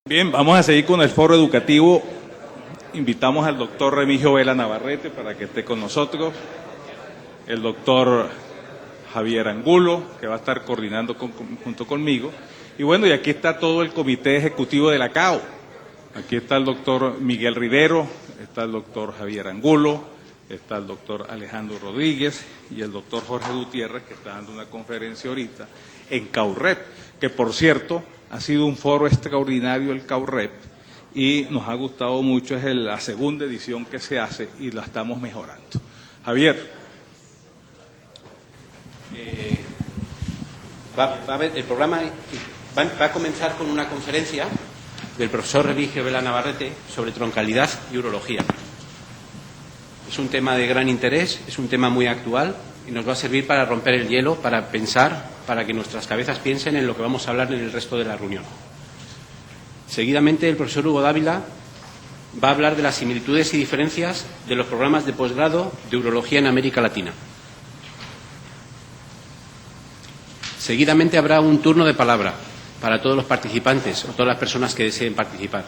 Bien, vamos a seguir con el foro educativo. Invitamos al doctor Remigio Vela Navarrete para que esté con nosotros, el doctor Javier Angulo, que va a estar coordinando junto conmigo, y bueno, y aquí está todo el comité ejecutivo de la CAO. Aquí está el doctor Miguel Rivero, está el doctor Javier Angulo, está el doctor Alejandro Rodríguez y el doctor Jorge Gutiérrez, que está dando una conferencia ahorita en CAUREP, que por cierto ha sido un foro extraordinario el CAUREP y nos ha gustado mucho, es la segunda edición que se hace y la estamos mejorando. Javier. El programa va a comenzar con una conferencia del profesor Remigio Vela Navarrete sobre troncalidad y urología. Es un tema de gran interés, es un tema muy actual y nos va a servir para romper el hielo, para pensar, para que nuestras cabezas piensen en lo que vamos a hablar en el resto de la reunión. Seguidamente, el profesor Hugo Dávila va a hablar de las similitudes y diferencias de los programas de posgrado de urología en América Latina. Seguidamente habrá un turno de palabra para todos los participantes o todas las personas que deseen participar.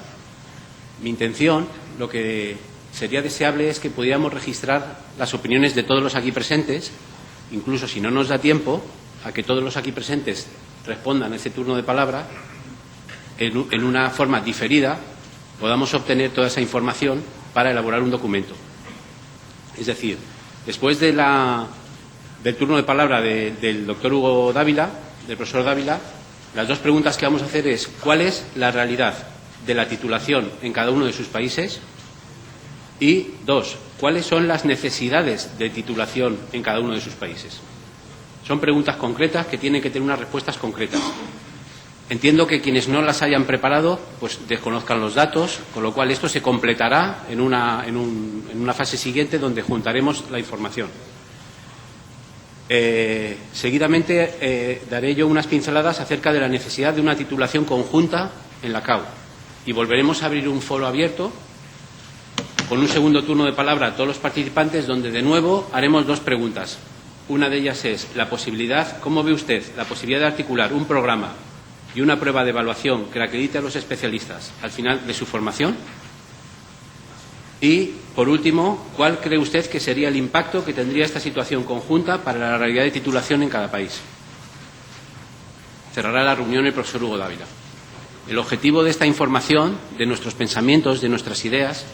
Mi intención, lo que sería deseable es que pudiéramos registrar las opiniones de todos los aquí presentes, incluso si no nos da tiempo a que todos los aquí presentes respondan a ese turno de palabra, en una forma diferida podamos obtener toda esa información para elaborar un documento. Es decir, después del turno de palabra del doctor Hugo Dávila, del profesor Dávila, las dos preguntas que vamos a hacer es: ¿cuál es la realidad de la titulación en cada uno de sus países? Y dos, ¿cuáles son las necesidades de titulación en cada uno de sus países? Son preguntas concretas que tienen que tener unas respuestas concretas. Entiendo que quienes no las hayan preparado pues desconozcan los datos, con lo cual esto se completará en una fase siguiente donde juntaremos la información. Seguidamente daré yo unas pinceladas acerca de la necesidad de una titulación conjunta en la CAU y volveremos a abrir un foro abierto con un segundo turno de palabra a todos los participantes, donde de nuevo haremos dos preguntas. Una de ellas es la posibilidad, ¿cómo ve usted la posibilidad de articular un programa y una prueba de evaluación que le acredite a los especialistas al final de su formación? Y, por último, ¿cuál cree usted que sería el impacto que tendría esta situación conjunta para la realidad de titulación en cada país? Cerrará la reunión el profesor Hugo Dávila. El objetivo de esta información, de nuestros pensamientos, de nuestras ideas,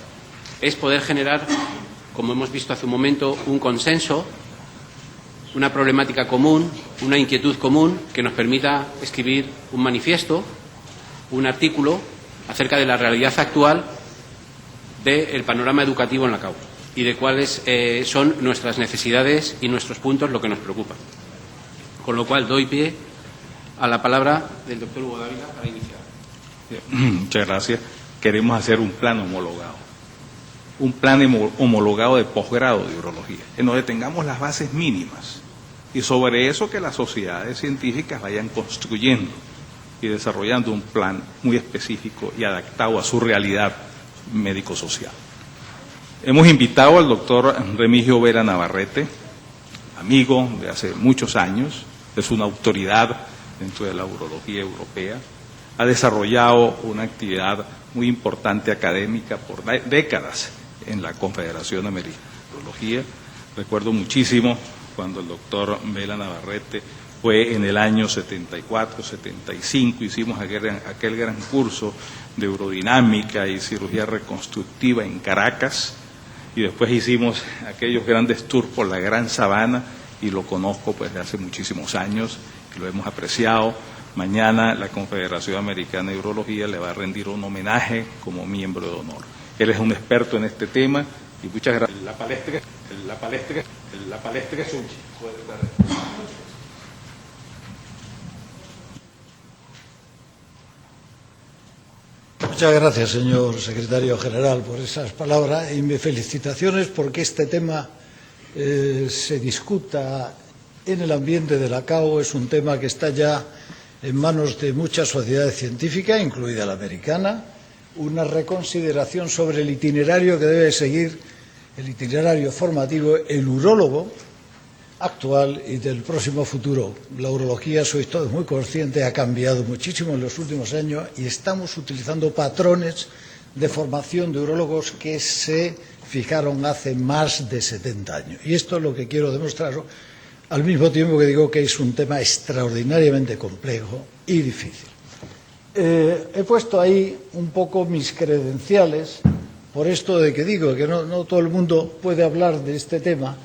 es poder generar, como hemos visto hace un momento, un consenso, una problemática común, una inquietud común que nos permita escribir un manifiesto, un artículo acerca de la realidad actual del panorama educativo en la CAU y de cuáles son nuestras necesidades y nuestros puntos, lo que nos preocupa. Con lo cual doy pie a la palabra del doctor Hugo Dávila para iniciar. Muchas gracias. Queremos hacer un plan homologado. Un plan homologado de posgrado de urología, en donde tengamos las bases mínimas y sobre eso que las sociedades científicas vayan construyendo y desarrollando un plan muy específico y adaptado a su realidad médico-social. Hemos invitado al doctor Remigio Vela Navarrete, amigo de hace muchos años, es una autoridad dentro de la urología europea, ha desarrollado una actividad muy importante académica por décadas en la Confederación Americana de Urología. Recuerdo muchísimo cuando el doctor Vela Navarrete fue en el año 74, 75, hicimos aquel gran curso de urodinámica y cirugía reconstructiva en Caracas, y después hicimos aquellos grandes tours por la Gran Sabana, y lo conozco pues de hace muchísimos años, y lo hemos apreciado. Mañana la Confederación Americana de Urología le va a rendir un homenaje como miembro de honor. Él es un experto en este tema y muchas gracias. La palestra es un chico. Muchas gracias, señor secretario general, por esas palabras y mis felicitaciones porque este tema se discuta en el ambiente de la CAO. Es un tema que está ya en manos de muchas sociedades científicas, incluida la americana, una reconsideración sobre el itinerario que debe seguir, el itinerario formativo, el urólogo actual y del próximo futuro. La urología, sois todos muy conscientes, ha cambiado muchísimo en los últimos años y estamos utilizando patrones de formación de urólogos que se fijaron hace más de 70 años. Y esto es lo que quiero demostrar, al mismo tiempo que digo que es un tema extraordinariamente complejo y difícil. He puesto ahí un poco mis credenciales por esto de que digo que no todo el mundo puede hablar de este tema.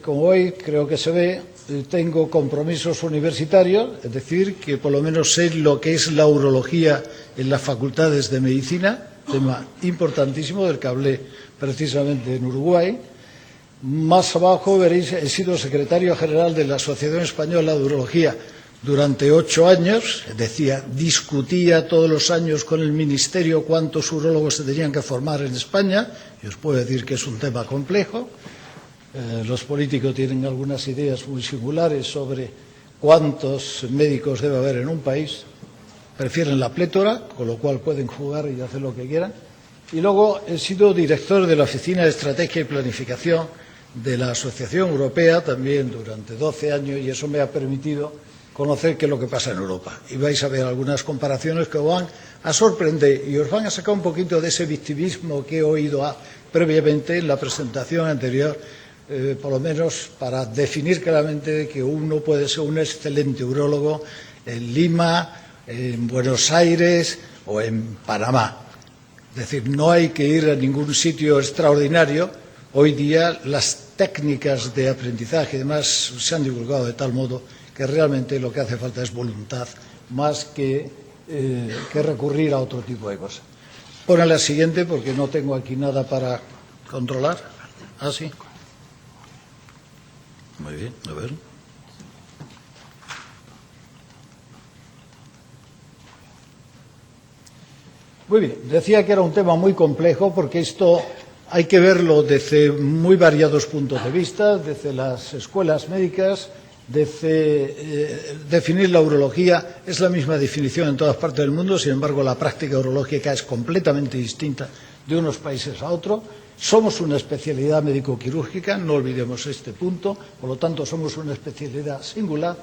Como hoy creo que se ve, tengo compromisos universitarios, es decir, que por lo menos sé lo que es la urología en las facultades de medicina, tema importantísimo del que hablé precisamente en Uruguay. Más abajo veréis, he sido secretario general de la Asociación Española de Urología durante 8 años, es decir, discutía todos los años con el Ministerio cuántos urólogos se tenían que formar en España, y os puedo decir que es un tema complejo. Los políticos tienen algunas ideas muy singulares sobre cuántos médicos debe haber en un país, prefieren la plétora, con lo cual pueden jugar y hacer lo que quieran. Y luego he sido director de la Oficina de Estrategia y Planificación de la Asociación Europea también durante 12 años y eso me ha permitido conocer qué es lo que pasa en Europa. Y vais a ver algunas comparaciones que os van a sorprender y os van a sacar un poquito de ese victimismo que he oído previamente en la presentación anterior, por lo menos para definir claramente que uno puede ser un excelente urólogo en Lima, en Buenos Aires o en Panamá. Es decir, no hay que ir a ningún sitio extraordinario. Hoy día las técnicas de aprendizaje y demás se han divulgado de tal modo que realmente lo que hace falta es voluntad más que recurrir a otro tipo de cosas. Pon la siguiente porque no tengo aquí nada para controlar. Ah, sí. Muy bien, a ver. Muy bien, decía que era un tema muy complejo porque esto hay que verlo desde muy variados puntos de vista, desde las escuelas médicas, desde definir la urología. Es la misma definición en todas partes del mundo, sin embargo la práctica urológica es completamente distinta de unos países a otros. Somos una especialidad médico-quirúrgica, no olvidemos este punto, por lo tanto somos una especialidad singular.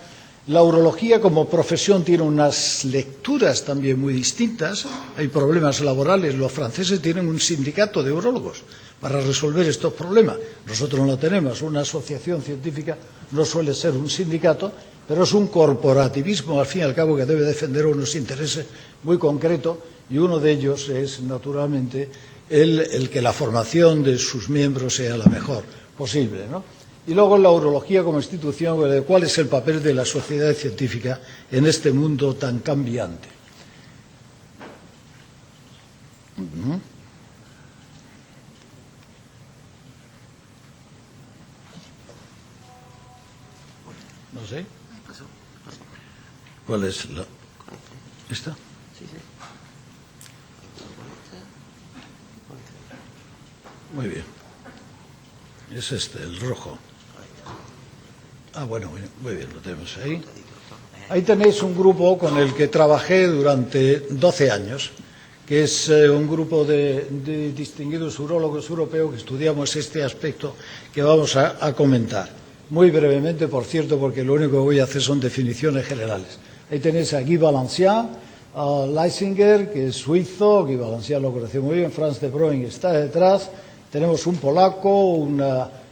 La urología como profesión tiene unas lecturas también muy distintas, hay problemas laborales, los franceses tienen un sindicato de urólogos para resolver estos problemas, nosotros no tenemos, una asociación científica no suele ser un sindicato, pero es un corporativismo al fin y al cabo que debe defender unos intereses muy concretos y uno de ellos es naturalmente el que la formación de sus miembros sea la mejor posible, ¿no? Y luego la urología como institución, ¿cuál es el papel de la sociedad científica en este mundo tan cambiante? No sé. ¿Cuál es la? ¿Esta? Sí, sí. Muy bien. Es este, el rojo. Ah, bueno, muy bien, lo tenemos ahí. Ahí tenéis un grupo con el que trabajé durante 12 años, que es un grupo de distinguidos urólogos europeos que estudiamos este aspecto que vamos a comentar. Muy brevemente, por cierto, porque lo único que voy a hacer son definiciones generales. Ahí tenéis a Guy Valencián, a Leisinger, que es suizo. Guy Valencián lo conoció muy bien, Franz de Broing está detrás. Tenemos un polaco,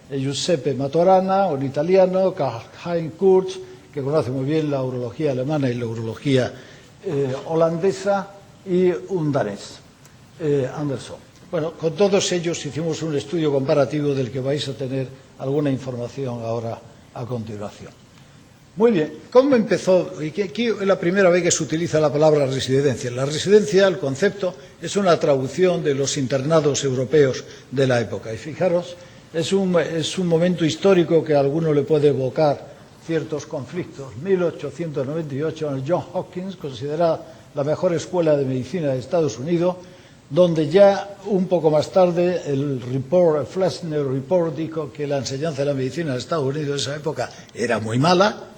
Giuseppe Maturana, un italiano, Karl-Heinz Kurz, que conoce muy bien la urología alemana y la urología holandesa, y un danés, Anderson. Bueno, con todos ellos hicimos un estudio comparativo del que vais a tener alguna información ahora a continuación. Muy bien, ¿cómo empezó? Aquí es la primera vez que se utiliza la palabra residencia. La residencia, el concepto, es una traducción de los internados europeos de la época. Y fijaros, es un momento histórico que a alguno le puede evocar ciertos conflictos. 1898, en el Johns Hopkins, considerada la mejor escuela de medicina de Estados Unidos, donde ya un poco más tarde el Flesner Report dijo que la enseñanza de la medicina de Estados Unidos en esa época era muy mala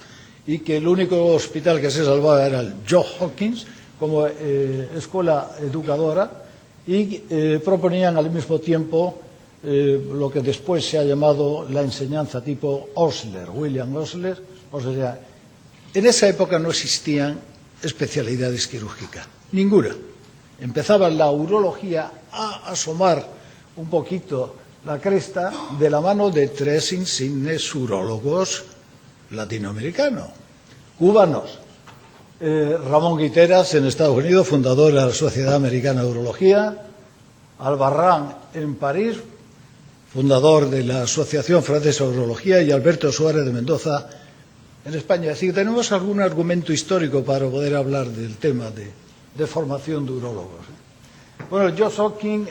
y que el único hospital que se salvaba era el Johns Hopkins como escuela educadora y proponían al mismo tiempo lo que después se ha llamado la enseñanza tipo Osler, William Osler. O sea, en esa época no existían especialidades quirúrgicas, ninguna. Empezaba la urología a asomar un poquito la cresta de la mano de tres insignes urólogos latinoamericanos, cubanos. Ramón Guiteras en Estados Unidos, fundador de la Sociedad Americana de Urología; Albarrán en París, fundador de la Asociación Francesa de Urología; y Alberto Suárez de Mendoza en España. Así que tenemos algún argumento histórico para poder hablar del tema de formación de urólogos. Bueno, Johns Hopkins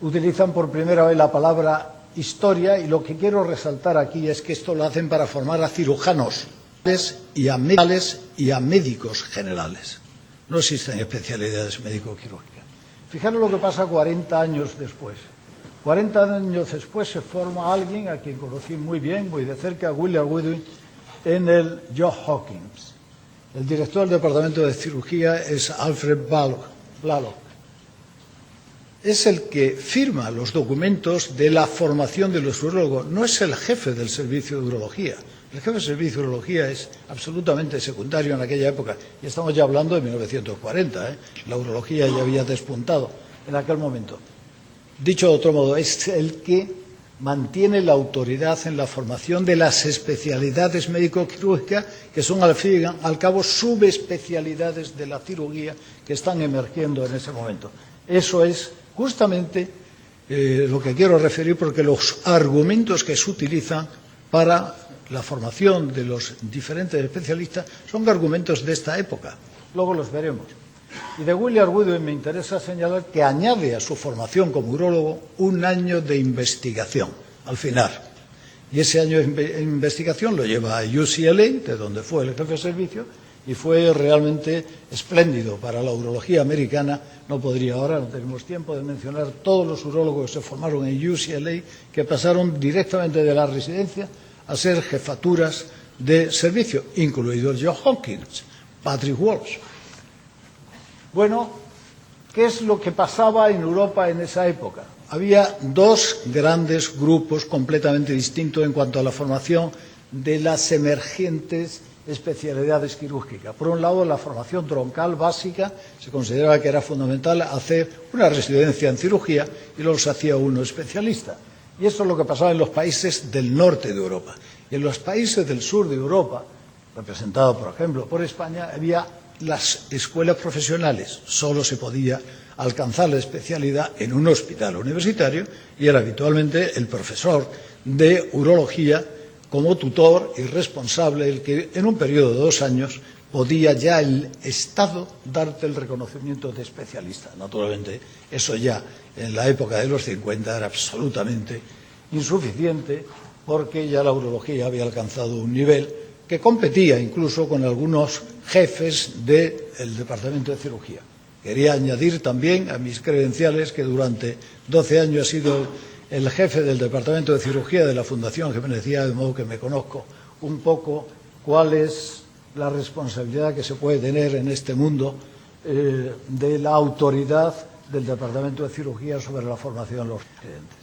utilizan por primera vez la palabra historia, y lo que quiero resaltar aquí es que esto lo hacen para formar a cirujanos y a médicos generales. No existen especialidades médico-quirúrgicas. Fijaros lo que pasa 40 años después. 40 años después se forma alguien a quien conocí muy bien, muy de cerca, William Goodwin, en el Johns Hopkins. El director del departamento de cirugía es Alfred Blalock. Es el que firma los documentos de la formación de los urólogos, no es el jefe del servicio de urología. El jefe del servicio de urología es absolutamente secundario en aquella época, y estamos ya hablando de 1940, La urología ya había despuntado en aquel momento. Dicho de otro modo, es el que mantiene la autoridad en la formación de las especialidades médico-quirúrgicas, que son al fin y al cabo subespecialidades de la cirugía que están emergiendo en ese momento. Eso es justamente lo que quiero referir, porque los argumentos que se utilizan para la formación de los diferentes especialistas son argumentos de esta época. Luego los veremos. Y de William Goodwin me interesa señalar que añade a su formación como urólogo un año de investigación al final. Y ese año de investigación lo lleva a UCLA, de donde fue el jefe de servicio, y fue realmente espléndido para la urología americana. No podría ahora, no tenemos tiempo de mencionar todos los urólogos que se formaron en UCLA, que pasaron directamente de la residencia a ser jefaturas de servicio, incluido el Johns Hopkins, Patrick Walsh. Bueno, ¿qué es lo que pasaba en Europa en esa época? Había dos grandes grupos completamente distintos en cuanto a la formación de las emergentes especialidades quirúrgicas. Por un lado, la formación troncal básica, se consideraba que era fundamental hacer una residencia en cirugía, y luego se hacía uno especialista. Y eso es lo que pasaba en los países del norte de Europa. Y en los países del sur de Europa, representados por ejemplo por España, había las escuelas profesionales. Solo se podía alcanzar la especialidad en un hospital universitario, y era habitualmente el profesor de urología como tutor y responsable el que en un periodo de 2 años podía ya el Estado darte el reconocimiento de especialista. Naturalmente, eso ya en la época de los 50 era absolutamente insuficiente, porque ya la urología había alcanzado un nivel que competía incluso con algunos jefes del departamento de cirugía. Quería añadir también a mis credenciales que durante 12 años he sido el jefe del departamento de cirugía de la Fundación Jiménez Díaz, de modo que me conozco un poco cuál es la responsabilidad que se puede tener en este mundo de la autoridad del departamento de cirugía sobre la formación de los residentes.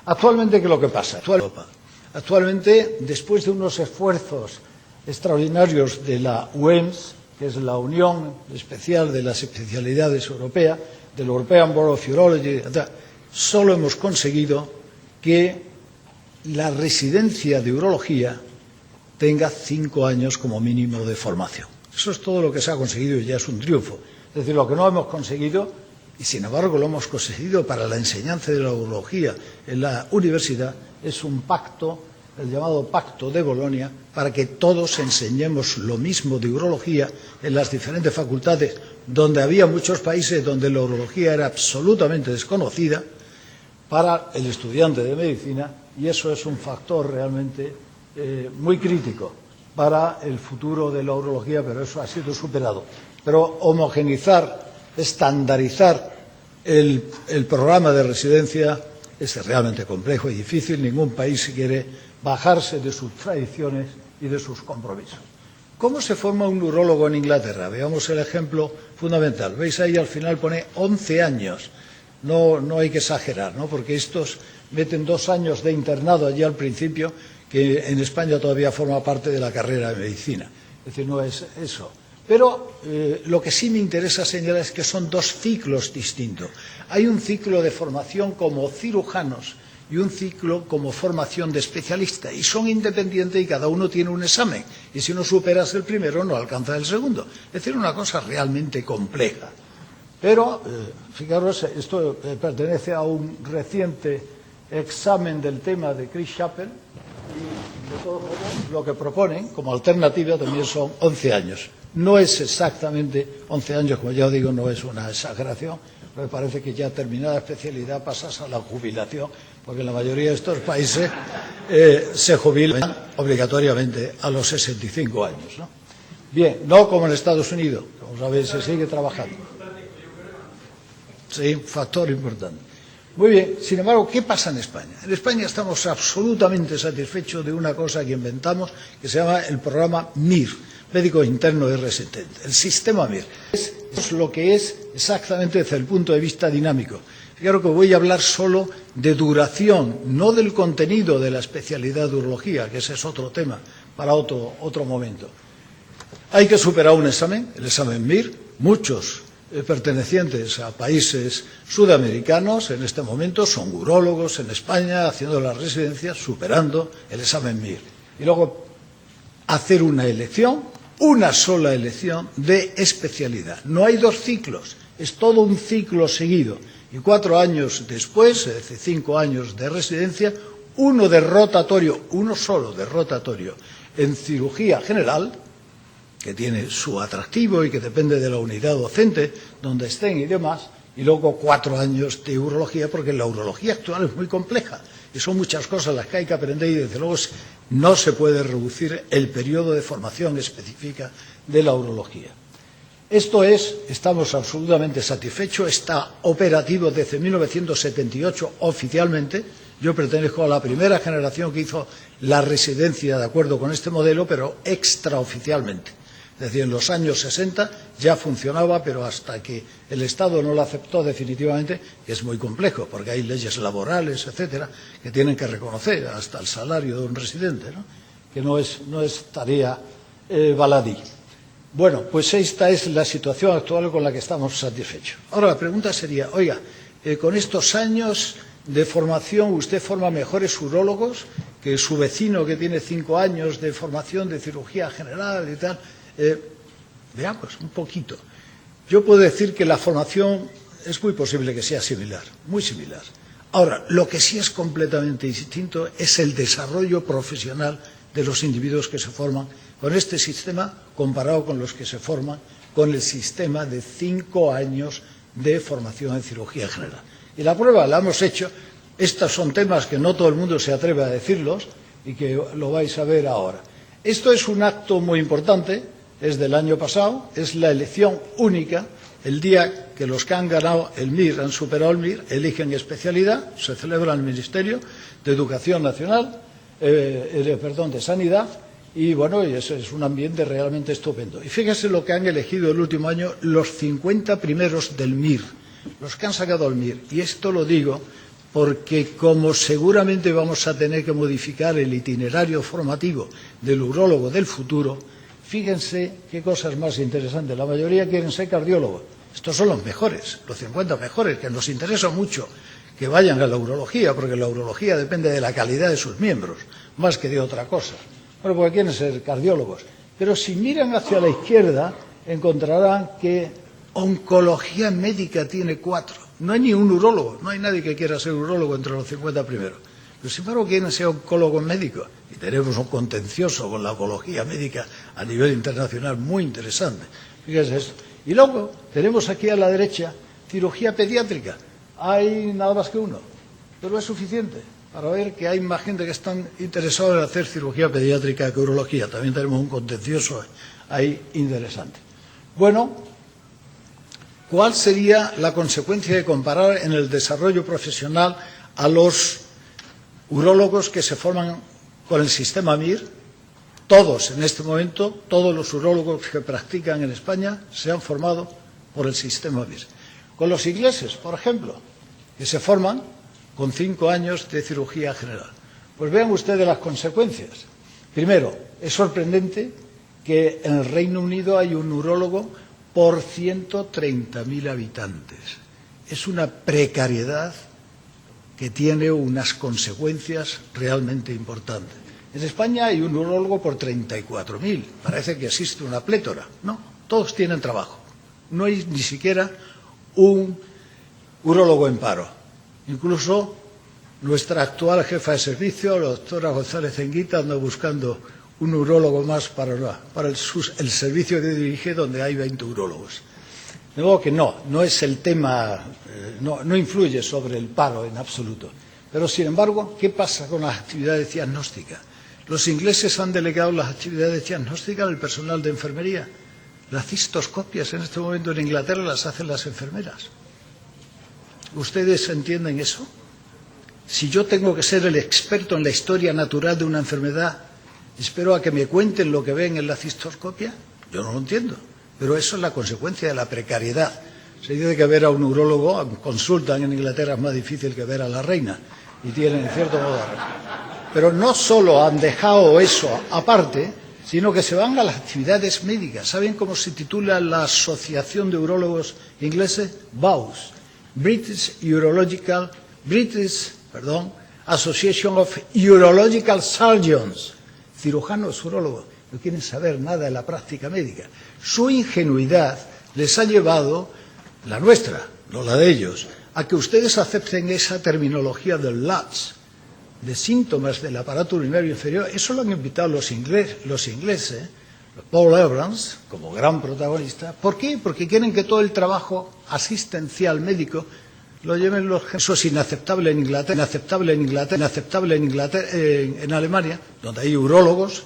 Actualmente, ¿qué es lo que pasa? Actualmente, después de unos esfuerzos extraordinarios de la UEMS, que es la Unión Especial de las Especialidades Europeas, del European Board of Urology, solo hemos conseguido que la residencia de urología tenga 5 años como mínimo de formación. Eso es todo lo que se ha conseguido y ya es un triunfo. Es decir, lo que no hemos conseguido, y sin embargo lo hemos conseguido para la enseñanza de la urología en la universidad, es un pacto, el llamado Pacto de Bolonia, para que todos enseñemos lo mismo de urología en las diferentes facultades, donde había muchos países donde la urología era absolutamente desconocida para el estudiante de medicina, y eso es un factor realmente muy crítico para el futuro de la urología, pero eso ha sido superado. Pero homogeneizar, estandarizar el programa de residencia es realmente complejo y difícil. Ningún país quiere bajarse de sus tradiciones y de sus compromisos. ¿Cómo se forma un urólogo en Inglaterra? Veamos el ejemplo fundamental. Veis ahí al final pone 11 años no hay que exagerar, ¿no? Porque estos meten 2 años de internado allí al principio, que en España todavía forma parte de la carrera de medicina. Es decir, no es eso. Pero lo que sí me interesa señalar es que son 2 ciclos distintos. Hay un ciclo de formación como cirujanos y un ciclo como formación de especialista, y son independientes y cada uno tiene un examen, y si no superas el primero no alcanzas el segundo. Es decir, una cosa realmente compleja. Pero, fijaros, esto pertenece a un reciente examen del tema de Chris Chappell, y de todos modos lo que proponen como alternativa también son 11 años. No es exactamente 11 años, como ya digo, no es una exageración. Me parece que ya terminada especialidad pasas a la jubilación, porque en la mayoría de estos países se jubilan obligatoriamente a los 65 años, ¿no? Bien, no como en Estados Unidos, como sabéis, se sigue trabajando. Sí, factor importante. Muy bien, sin embargo, ¿qué pasa en España? En España estamos absolutamente satisfechos de una cosa que inventamos que se llama el programa MIR, Médico Interno de Resistente, el sistema MIR. Es lo que es exactamente desde el punto de vista dinámico. Claro que voy a hablar solo de duración, no del contenido de la especialidad de urología, que ese es otro tema para otro momento. Hay que superar un examen, el examen MIR, muchos pertenecientes a países sudamericanos en este momento son urólogos en España haciendo las residencias, superando el examen MIR. Y luego hacer una elección, una sola elección de especialidad. No hay 2 ciclos, es todo un ciclo seguido. Y 4 años después, es decir, 5 años de residencia, uno de rotatorio, uno solo de rotatorio en cirugía general, que tiene su atractivo y que depende de la unidad docente, donde estén y demás, y luego 4 años de urología, porque la urología actual es muy compleja y son muchas cosas las que hay que aprender y desde luego no se puede reducir el periodo de formación específica de la urología. Esto es, estamos absolutamente satisfechos, está operativo desde 1978 oficialmente. Yo pertenezco a la primera generación que hizo la residencia de acuerdo con este modelo, pero extraoficialmente. Es decir, en los años 60 ya funcionaba, pero hasta que el Estado no lo aceptó definitivamente, que es muy complejo, porque hay leyes laborales, etcétera, que tienen que reconocer hasta el salario de un residente, ¿no? Que no es tarea baladí. Bueno, pues esta es la situación actual con la que estamos satisfechos. Ahora, la pregunta sería, oiga, con estos años de formación, ¿usted forma mejores urólogos que su vecino que tiene 5 años de formación de cirugía general y tal? Veamos un poquito. Yo puedo decir que la formación es muy posible que sea similar, muy similar. Ahora, lo que sí es completamente distinto es el desarrollo profesional de los individuos que se forman con este sistema comparado con los que se forman con el sistema de 5 años de formación en cirugía general. Y la prueba la hemos hecho. Estos son temas que no todo el mundo se atreve a decirlos y que lo vais a ver ahora. Esto es un acto muy importante, es del año pasado, es la elección única, el día que los que han ganado el MIR, han superado el MIR, eligen especialidad, se celebra en el Ministerio de Educación Nacional, de Sanidad, y bueno, y ese es un ambiente realmente estupendo. Y fíjense lo que han elegido el último año los 50 primeros del MIR, los que han sacado el MIR. Y esto lo digo porque como seguramente vamos a tener que modificar el itinerario formativo del urólogo del futuro, fíjense qué cosas más interesantes. La mayoría quieren ser cardiólogos. Estos son los mejores, los 50 mejores, que nos interesa mucho que vayan a la urología, porque la urología depende de la calidad de sus miembros, más que de otra cosa. Bueno, porque quieren ser cardiólogos. Pero si miran hacia la izquierda, encontrarán que oncología médica tiene 4. No hay ni un urólogo, no hay nadie que quiera ser urólogo entre los 50 primeros. Pero sin embargo quieren ser oncólogos médicos. Y tenemos un contencioso con la oncología médica a nivel internacional muy interesante. Fíjense esto. Y luego tenemos aquí a la derecha cirugía pediátrica. Hay nada más que uno, pero es suficiente para ver que hay más gente que están interesados en hacer cirugía pediátrica que urología. También tenemos un contencioso ahí interesante. Bueno, ¿cuál sería la consecuencia de comparar en el desarrollo profesional a los urólogos que se forman con el sistema MIR? Todos, en este momento, todos los urólogos que practican en España se han formado por el sistema MIR. Con los ingleses, por ejemplo, que se forman con 5 años de cirugía general. Pues vean ustedes las consecuencias. Primero, es sorprendente que en el Reino Unido hay un urólogo por 130.000 habitantes. Es una precariedad que tiene unas consecuencias realmente importantes. En España hay un urólogo por 34.000. Parece que existe una plétora. No, todos tienen trabajo. No hay ni siquiera un urólogo en paro. Incluso nuestra actual jefa de servicio, la doctora González Enguita, anda buscando un urólogo más para el servicio que dirige, donde hay 20 urólogos. De modo que no es el tema, no influye sobre el paro en absoluto. Pero, sin embargo, ¿qué pasa con las actividades diagnósticas? Los ingleses han delegado las actividades diagnósticas al personal de enfermería. Las cistoscopias en este momento en Inglaterra las hacen las enfermeras. ¿Ustedes entienden eso? Si yo tengo que ser el experto en la historia natural de una enfermedad, ¿espero a que me cuenten lo que ven en la cistoscopia? Yo no lo entiendo. Pero eso es la consecuencia de la precariedad. Se dice que ver a un urólogo, consultan en Inglaterra, es más difícil que ver a la reina. Y tienen, en cierto modo, pero no solo han dejado eso aparte, sino que se van a las actividades médicas. ¿Saben cómo se titula la Asociación de Urólogos Ingleses? BAUS, British Association of Urological Surgeons. Cirujanos, urólogos, no quieren saber nada de la práctica médica. Su ingenuidad les ha llevado, la nuestra, no la de ellos, a que ustedes acepten esa terminología del LUTS, de síntomas del aparato urinario inferior. Eso lo han invitado los ingleses, Paul Evans, como gran protagonista. ¿Por qué? Porque quieren que todo el trabajo asistencial médico lo lleven los... Eso es inaceptable en Inglaterra, en Alemania, donde hay urólogos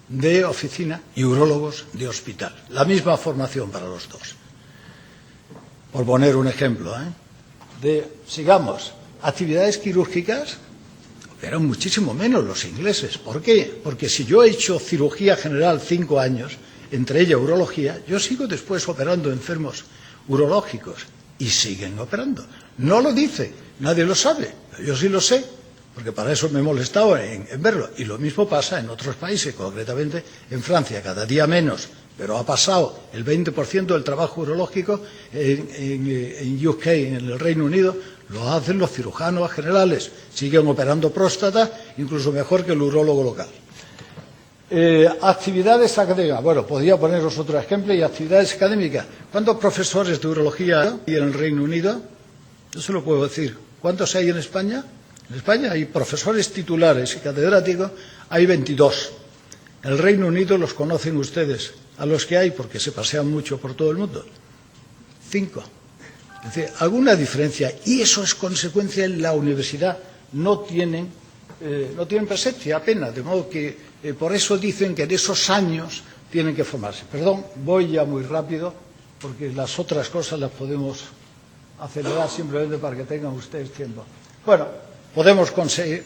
de oficina y urólogos de hospital. La misma formación para los dos. Por poner un ejemplo, sigamos, actividades quirúrgicas eran muchísimo menos los ingleses. ¿Por qué? Porque si yo he hecho cirugía general 5 años, entre ella urología, yo sigo después operando enfermos urológicos y siguen operando. No lo dice, nadie lo sabe, pero yo sí lo sé, porque para eso me he molestado en verlo. Y lo mismo pasa en otros países, concretamente en Francia, cada día menos, pero ha pasado el 20% del trabajo urológico en UK, en el Reino Unido, lo hacen los cirujanos generales, siguen operando próstata, incluso mejor que el urólogo local. Actividades académicas, bueno, podría poneros otro ejemplo, y actividades académicas. ¿Cuántos profesores de urología hay en el Reino Unido? Yo se lo puedo decir. ¿Cuántos hay en España? En España hay profesores titulares y catedráticos, hay 22. En el Reino Unido los conocen ustedes, a los que hay, porque se pasean mucho por todo el mundo. 5. Es decir, alguna diferencia, y eso es consecuencia en la universidad. No tienen presencia apenas, de modo que por eso dicen que en esos años tienen que formarse. Perdón, voy ya muy rápido, porque las otras cosas las podemos acelerar simplemente para que tengan ustedes tiempo. Bueno, podemos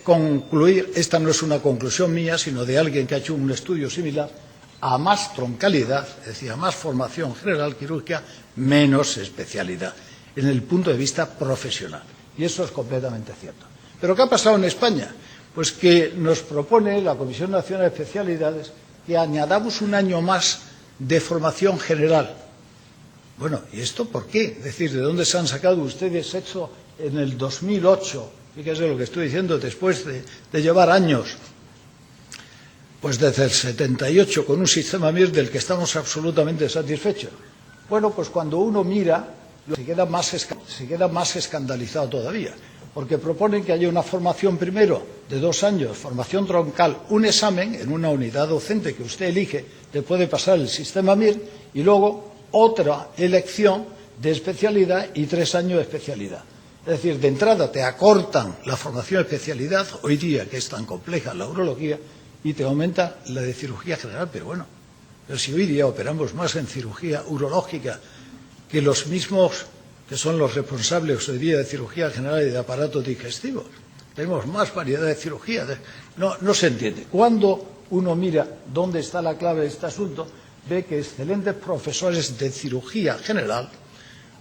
concluir, esta no es una conclusión mía, sino de alguien que ha hecho un estudio similar, a más troncalidad, es decir, a más formación general quirúrgica, menos especialidad, en el punto de vista profesional. Y eso es completamente cierto. ¿Pero qué ha pasado en España? Pues que nos propone la Comisión Nacional de Especialidades que añadamos un año más de formación general. Bueno, ¿y esto por qué? Es decir, ¿de dónde se han sacado ustedes eso en el 2008? Fíjese lo que estoy diciendo, después de llevar años, pues desde el 78, con un sistema MIR del que estamos absolutamente satisfechos. Bueno, pues cuando uno mira, se queda más escandalizado todavía, porque proponen que haya una formación primero de 2 años, formación troncal, un examen en una unidad docente que usted elige, le puede pasar el sistema MIR, y luego otra elección de especialidad y 3 años de especialidad. Es decir, de entrada te acortan la formación de especialidad, hoy día que es tan compleja la urología, y te aumenta la de cirugía general. Pero bueno, pero si hoy día operamos más en cirugía urológica que los mismos que son los responsables hoy día de cirugía general y de aparatos digestivos, tenemos más variedad de cirugía. No se entiende. Cuando uno mira dónde está la clave de este asunto, ve que excelentes profesores de cirugía general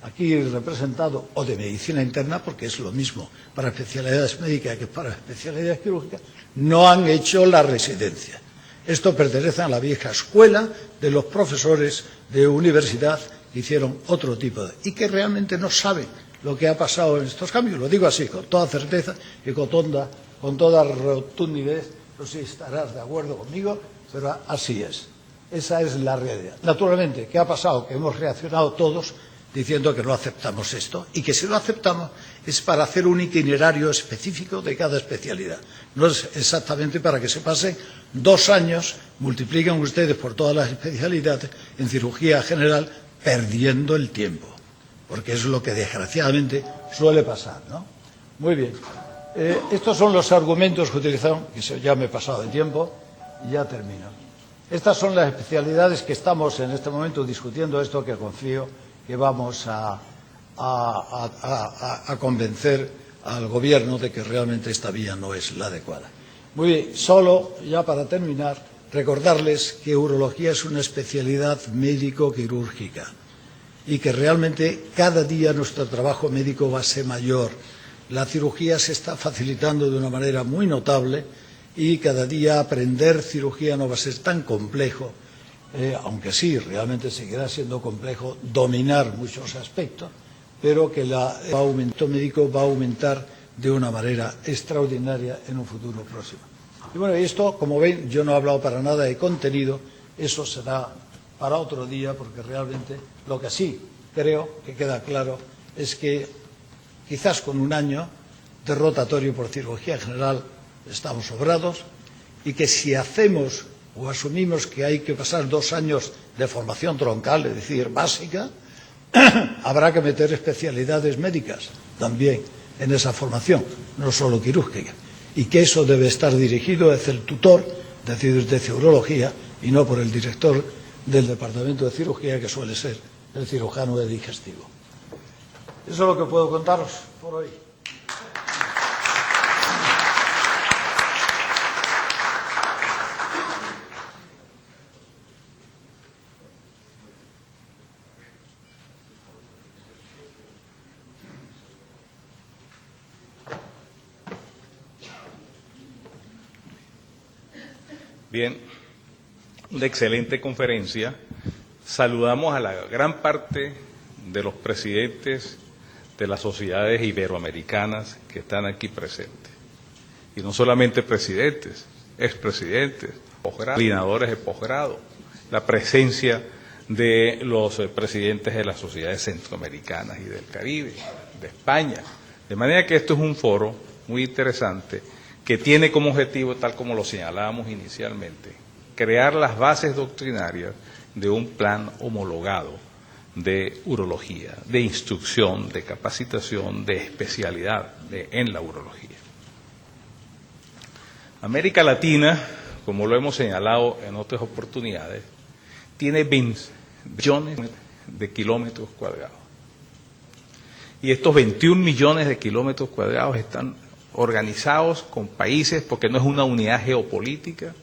aquí representado, o de medicina interna, porque es lo mismo para especialidades médicas que para especialidades quirúrgicas, no han hecho la residencia. Esto pertenece a la vieja escuela de los profesores de universidad que hicieron otro tipo de... y que realmente no saben lo que ha pasado en estos cambios. Lo digo así, con toda certeza y con toda rotundidad. No sé si estarás de acuerdo conmigo, pero así es. Esa es la realidad. Naturalmente, ¿qué ha pasado? Que hemos reaccionado todos diciendo que no aceptamos esto y que si lo aceptamos es para hacer un itinerario específico de cada especialidad. No es exactamente para que se pasen 2 años, multipliquen ustedes por todas las especialidades en cirugía general, perdiendo el tiempo, porque es lo que desgraciadamente suele pasar, ¿no? Muy bien. Estos son los argumentos que utilizaron, que ya me he pasado de tiempo y ya termino. Estas son las especialidades que estamos en este momento discutiendo, esto que confío que vamos a convencer al Gobierno de que realmente esta vía no es la adecuada. Muy bien, solo ya para terminar, recordarles que urología es una especialidad médico-quirúrgica y que realmente cada día nuestro trabajo médico va a ser mayor. La cirugía se está facilitando de una manera muy notable y cada día aprender cirugía no va a ser tan complejo, aunque sí, realmente seguirá siendo complejo dominar muchos aspectos, pero que el aumento médico va a aumentar de una manera extraordinaria en un futuro próximo. Y bueno, esto, como ven, yo no he hablado para nada de contenido, eso será para otro día, porque realmente lo que sí creo que queda claro es que quizás con un año de rotatorio por cirugía general estamos sobrados y que si hacemos o asumimos que hay que pasar 2 años de formación troncal, es decir, básica, habrá que meter especialidades médicas también en esa formación, no solo quirúrgica, y que eso debe estar dirigido hacia el tutor de urología y no por el director del departamento de cirugía, que suele ser el cirujano de digestivo. Eso es lo que puedo contaros por hoy. Bien, una excelente conferencia. Saludamos a la gran parte de los presidentes de las sociedades iberoamericanas que están aquí presentes. Y no solamente presidentes, expresidentes, posgrados, coordinadores de posgrado, la presencia de los presidentes de las sociedades centroamericanas y del Caribe, de España. De manera que esto es un foro muy interesante que tiene como objetivo, tal como lo señalábamos inicialmente, crear las bases doctrinarias de un plan homologado de urología, de instrucción, de capacitación, de especialidad en la urología. América Latina, como lo hemos señalado en otras oportunidades, tiene 20 millones de kilómetros cuadrados. Y estos 21 millones de kilómetros cuadrados están organizados con países, porque no es una unidad geopolítica,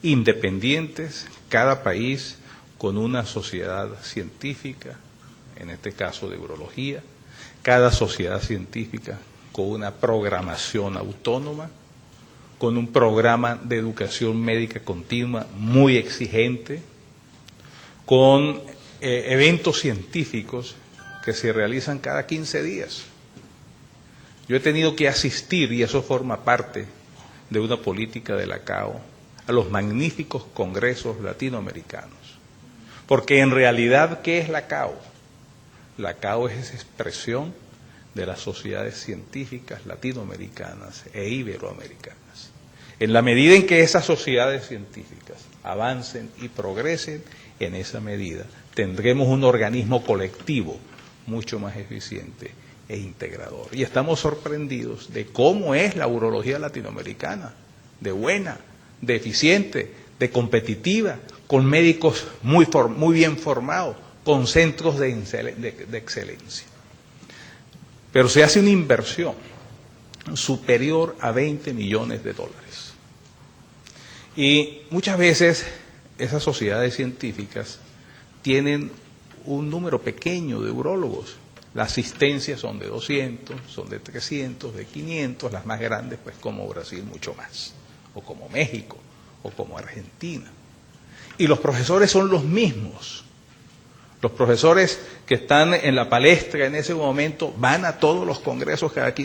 independientes, cada país con una sociedad científica, en este caso de urología, cada sociedad científica con una programación autónoma, con un programa de educación médica continua muy exigente, con eventos científicos que se realizan cada 15 días. Yo he tenido que asistir, y eso forma parte de una política de la CAO, a los magníficos congresos latinoamericanos. Porque en realidad, ¿qué es la CAO? La CAO es esa expresión de las sociedades científicas latinoamericanas e iberoamericanas. En la medida en que esas sociedades científicas avancen y progresen, en esa medida tendremos un organismo colectivo mucho más eficiente e integrador. Y estamos sorprendidos de cómo es la urología latinoamericana, de buena, de eficiente, de competitiva, con médicos muy bien formados, con centros de excelencia. Pero se hace una inversión superior a 20 millones de dólares. Y muchas veces esas sociedades científicas tienen un número pequeño de urólogos, Las asistencias son de 200, son de 300, de 500, las más grandes pues como Brasil mucho más, o como México, o como Argentina. Y los profesores son los mismos. Los profesores que están en la palestra en ese momento van a todos los congresos cada 15